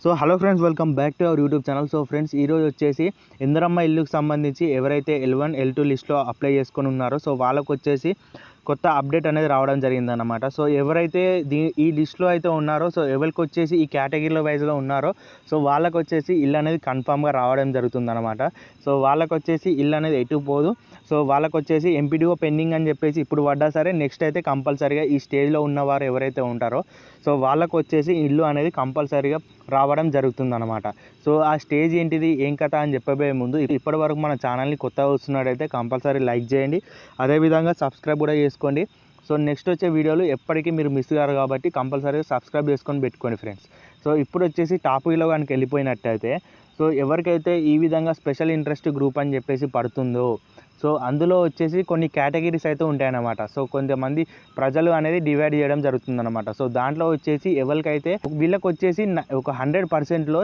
So hello friends, welcome back to our YouTube channel. So friends, ఈరోజు వచ్చేసి ఇందిరమ్మ ఇల్లుకి సంబంధించి ఎవరైతే L1 L2 లిస్ట్లో అప్లై చేసుకొని ఉన్నారో సో వాళ్ళకు వచ్చేసి కొత్త అప్డేట్ అనేది రావడం జరిగిందన్నమాట. సో ఎవరైతే ఈ లిస్ట్లో అయితే ఉన్నారో సో ఎవరికి వచ్చేసి ఈ కేటగిరీలో వైజ్లో ఉన్నారో సో వాళ్ళకు వచ్చేసి ఇల్లు అనేది కన్ఫామ్గా రావడం జరుగుతుందన్నమాట. సో వాళ్ళకు వచ్చేసి ఇల్లు అనేది ఎటు పోదు. సో వాళ్ళకు వచ్చేసి ఎంపీడీఓ పెండింగ్ అని చెప్పేసి ఇప్పుడు పడ్డా సరే నెక్స్ట్ అయితే కంపల్సరీగా ఈ స్టేజ్లో ఉన్నవారు ఎవరైతే ఉంటారో సో వాళ్ళకు వచ్చేసి ఇల్లు అనేది కంపల్సరీగా రావడం జరుగుతుందన్నమాట. సో ఆ స్టేజ్ ఏంటిది, ఏం కథ అని చెప్పబోయే ముందు ఇప్పటి వరకు మన ఛానల్ని కొత్తగా వస్తున్నట్టయితే కంపల్సరీ లైక్ చేయండి, అదేవిధంగా సబ్స్క్రైబ్ కూడా చేసుకోండి. సో నెక్స్ట్ వచ్చే వీడియోలు ఎప్పటికీ మీరు మిస్ కారు కాబట్టి కంపల్సరీగా సబ్స్క్రైబ్ చేసుకొని పెట్టుకోండి ఫ్రెండ్స్. సో ఇప్పుడు వచ్చేసి టాపిక్లో కనుక వెళ్ళిపోయినట్టయితే సో ఎవరికైతే ఈ విధంగా స్పెషల్ ఇంట్రెస్ట్ గ్రూప్ అని చెప్పేసి పడుతుందో సో అందులో వచ్చేసి కొన్ని కేటగిరీస్ అయితే ఉంటాయన్నమాట. సో కొంతమంది ప్రజలు అనేది డివైడ్ చేయడం జరుగుతుందన్నమాట. సో దాంట్లో వచ్చేసి ఎవరికైతే వీళ్ళకి వచ్చేసి ఒక 100%లో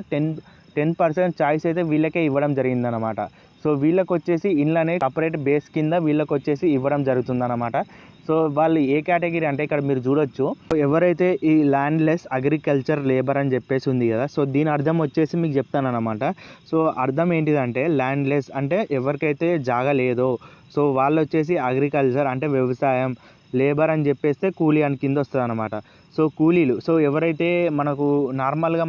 10% ఛాయిస్ అయితే వీళ్ళకే ఇవ్వడం జరిగిందనమాట. సో వీళ్ళకి వచ్చేసి ఇల్లు అనేది సపరేట్ బేస్ కింద వీళ్ళకి వచ్చేసి ఇవ్వడం జరుగుతుందన్నమాట. సో వాళ్ళు ఏ కేటగిరీ అంటే ఇక్కడ మీరు చూడొచ్చు, ఎవరైతే ఈ ల్యాండ్లెస్ అగ్రికల్చర్ లేబర్ అని చెప్పేసి ఉంది కదా, సో దీని అర్థం వచ్చేసి మీకు చెప్తానన్నమాట. సో అర్థం ఏంటిదంటే ల్యాండ్లెస్ అంటే ఎవరికైతే జాగా లేదో సో వాళ్ళు వచ్చేసి అగ్రికల్చర్ అంటే వ్యవసాయం, లేబర్ అని చెప్పేస్తే కూలీ అని కింద వస్తుంది అనమాట. సో కూలీలు, సో ఎవరైతే మనకు నార్మల్గా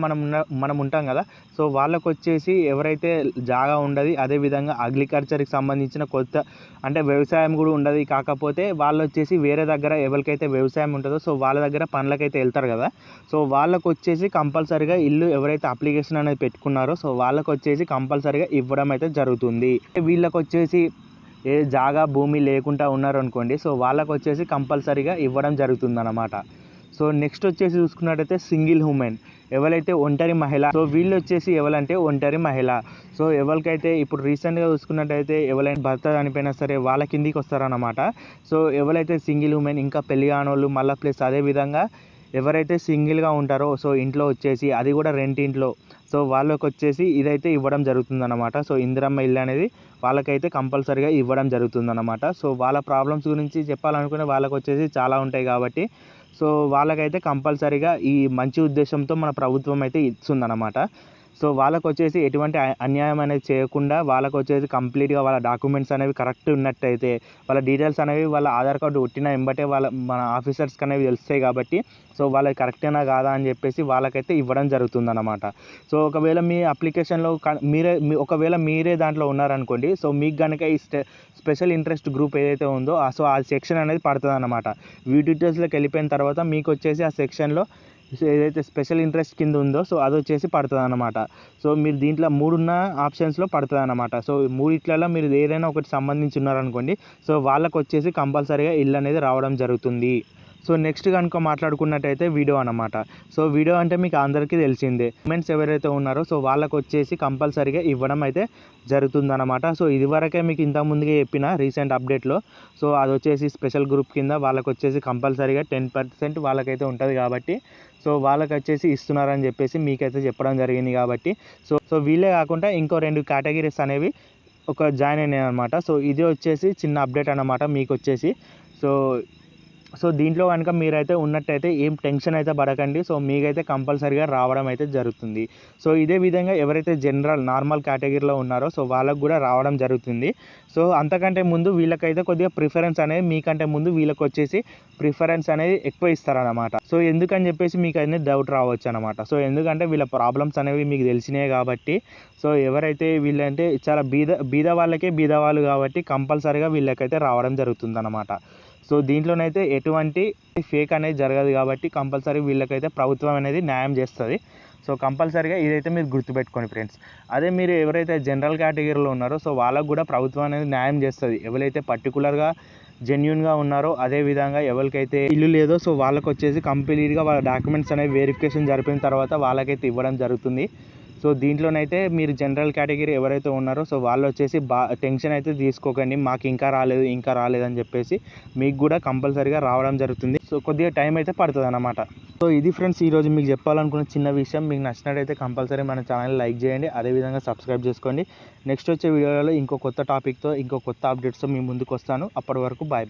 మనం ఉంటాం కదా సో వాళ్ళకు వచ్చేసి ఎవరైతే జాగా ఉండదు, అదేవిధంగా అగ్రికల్చర్కి సంబంధించిన కొత్త అంటే వ్యవసాయం కూడా ఉండదు, కాకపోతే వాళ్ళు వచ్చేసి వేరే దగ్గర ఎవరికైతే వ్యవసాయం ఉంటుందో సో వాళ్ళ దగ్గర పనులకైతే వెళ్తారు కదా, సో వాళ్ళకు వచ్చేసి కంపల్సరీగా ఇల్లు ఎవరైతే అప్లికేషన్ అనేది పెట్టుకున్నారో సో వాళ్ళకు వచ్చేసి కంపల్సరీగా ఇవ్వడం అయితే జరుగుతుంది. వీళ్ళకి వచ్చేసి ఏ జాగా భూమి లేకుండా ఉన్నారు అనుకోండి సో వాళ్ళకు వచ్చేసి కంపల్సరీగా ఇవ్వడం జరుగుతుందన్నమాట. సో నెక్స్ట్ వచ్చేసి చూసుకున్నట్టయితే సింగిల్ ఉమెన్, ఎవరైతే ఒంటరి మహిళ, సో వీళ్ళు వచ్చేసి ఎవరంటే ఒంటరి మహిళ. సో ఎవరికైతే ఇప్పుడు రీసెంట్గా చూసుకున్నట్టయితే ఎవరైనా భర్త చనిపోయినా సరే వాళ్ళ కిందికి వస్తారన్నమాట. సో ఎవరైతే సింగిల్ ఉమెన్, ఇంకా పెళ్లి కానోళ్ళు, మళ్ళీ ప్లస్ అదేవిధంగా ఎవరైతే సింగిల్గా ఉంటారో సో ఇంట్లో వచ్చేసి అది కూడా రెంటింట్లో సో వాళ్ళకి వచ్చేసి ఇదైతే ఇవ్వడం జరుగుతుందన్నమాట. సో ఇందిరమ్మ ఇల్లు అనేది వాళ్ళకైతే కంపల్సరీగా ఇవ్వడం జరుగుతుందన్నమాట. సో వాళ్ళ ప్రాబ్లమ్స్ గురించి చెప్పాలనుకునే వాళ్ళకి వచ్చేసి చాలా ఉంటాయి కాబట్టి సో వాళ్ళకైతే కంపల్సరీగా ఈ మంచి ఉద్దేశంతో మన ప్రభుత్వం అయితే ఇస్తుందన్నమాట. సో వాళ్ళకు వచ్చేసి ఎటువంటి అన్యాయం అనేది చేయకుండా వాళ్ళకు వచ్చేసి కంప్లీట్గా వాళ్ళ డాక్యుమెంట్స్ అనేవి కరెక్ట్ ఉన్నట్టయితే వాళ్ళ డీటెయిల్స్ అనేవి వాళ్ళ ఆధార్ కార్డు కొట్టిన వెంబటే మన ఆఫీసర్స్కి అనేవి తెలుస్తాయి కాబట్టి సో వాళ్ళకి కరెక్టేనా కాదా అని చెప్పేసి వాళ్ళకైతే ఇవ్వడం జరుగుతుందన్నమాట. సో ఒకవేళ మీ అప్లికేషన్లో ఒకవేళ మీరే దాంట్లో ఉన్నారనుకోండి సో మీకు కనుక ఈ స్పెషల్ ఇంట్రెస్ట్ గ్రూప్ ఏదైతే ఉందో సో ఆ సెక్షన్ అనేది పడుతుంది అన్నమాట. వ్యూ డీటెయిల్స్లోకి వెళ్ళిపోయిన తర్వాత మీకు వచ్చేసి ఆ సెక్షన్లో ఏదైతే స్పెషల్ ఇంట్రెస్ట్ కింద ఉందో సో అది వచ్చేసి పడుతుంది అన్నమాట. సో మీరు దీంట్లో 3 ఆప్షన్స్లో పడుతుంది అన్నమాట. సో మూడిట్లలో మీరు ఏదైనా ఒకటి సంబంధించి ఉన్నారనుకోండి సో వాళ్ళకు వచ్చేసి కంపల్సరీగా ఇల్లు అనేది రావడం జరుగుతుంది. సో నెక్స్ట్ కనుక మాట్లాడుకున్నట్టయితే వీడియో అన్నమాట. సో వీడియో అంటే మీకు అందరికీ తెలిసిందే, ఉమెన్స్ ఎవరైతే ఉన్నారో సో వాళ్ళకు వచ్చేసి కంపల్సరీగా ఇవ్వడం అయితే జరుగుతుందన్నమాట. సో ఇదివరకే మీకు ఇంతకుముందుగా చెప్పిన రీసెంట్ అప్డేట్లో సో అది వచ్చేసి స్పెషల్ గ్రూప్ కింద వాళ్ళకు వచ్చేసి కంపల్సరీగా 10% వాళ్ళకైతే ఉంటుంది కాబట్టి సో వాళ్ళకి వచ్చేసి ఇస్తున్నారని చెప్పేసి మీకైతే చెప్పడం జరిగింది కాబట్టి సో వీళ్ళే కాకుండా ఇంకో 2 కేటగిరీస్ అనేవి జాయిన్ అయినాయి అనమాట. సో ఇది వచ్చేసి చిన్న అప్డేట్ అన్నమాట మీకు వచ్చేసి. సో దీంట్లో కనుక మీరైతే ఉన్నట్టయితే ఏం టెన్షన్ అయితే పడకండి. సో మీకైతే కంపల్సరీగా రావడం అయితే జరుగుతుంది. సో ఇదే విధంగా ఎవరైతే నార్మల్ కేటగిరీలో ఉన్నారో సో వాళ్ళకు కూడా రావడం జరుగుతుంది. సో అంతకంటే ముందు వీళ్ళకైతే కొద్దిగా ప్రిఫరెన్స్ అనేది మీకంటే ముందు వీళ్ళకి వచ్చేసి ప్రిఫరెన్స్ అనేది ఎక్కువ ఇస్తారనమాట. సో ఎందుకని చెప్పేసి మీకు అనేది డౌట్ రావచ్చు అనమాట. సో ఎందుకంటే వీళ్ళ ప్రాబ్లమ్స్ అనేవి మీకు తెలిసినాయి కాబట్టి సో ఎవరైతే వీళ్ళంటే చాలా బీద వాళ్ళకే బీద వాళ్ళు కాబట్టి కంపల్సరీగా వీళ్ళకైతే రావడం జరుగుతుందన్నమాట. సో దీంట్లోనైతే ఎటువంటి ఫేక్ అనేది జరగదు కాబట్టి కంపల్సరీ వీళ్ళకైతే ప్రభుత్వం అనేది న్యాయం చేస్తుంది. సో కంపల్సరీగా ఇదైతే మీరు గుర్తుపెట్టుకోండి ఫ్రెండ్స్. అదే మీరు ఎవరైతే జనరల్ కేటగిరీలో ఉన్నారో సో వాళ్ళకు కూడా ప్రభుత్వం అనేది న్యాయం చేస్తుంది. ఎవరైతే పర్టికులర్గా జెన్యున్గా ఉన్నారో అదేవిధంగా ఎవరికైతే ఇల్లు లేదో సో వాళ్ళకి వచ్చేసి కంప్లీట్గా వాళ్ళ డాక్యుమెంట్స్ అనేవి వెరిఫికేషన్ జరిపిన తర్వాత వాళ్ళకైతే ఇవ్వడం జరుగుతుంది. సో దీంట్లోనైతే మీరు జనరల్ కేటగిరీ ఎవరైతే ఉన్నారో సో వాళ్ళు వచ్చేసి టెన్షన్ అయితే తీసుకోకండి, మాకు ఇంకా రాలేదు అని చెప్పేసి మీకు కూడా కంపల్సరీగా రావడం జరుగుతుంది. సో కొద్దిగా టైం అయితే పడుతుంది అన్నమాట. సో ఇది ఫ్రెండ్స్ ఈరోజు మీకు చెప్పాలనుకున్న చిన్న విషయం. మీకు నచ్చినట్టయితే కంపల్సరీ మన ఛానల్ లైక్ చేయండి, అదేవిధంగా సబ్స్క్రైబ్ చేసుకోండి. నెక్స్ట్ వచ్చే వీడియోలలో ఇంకో కొత్త టాపిక్తో ఇంకో కొత్త అప్డేట్స్తో మీ ముందుకు వస్తాను. అప్పటి వరకు బాయ్.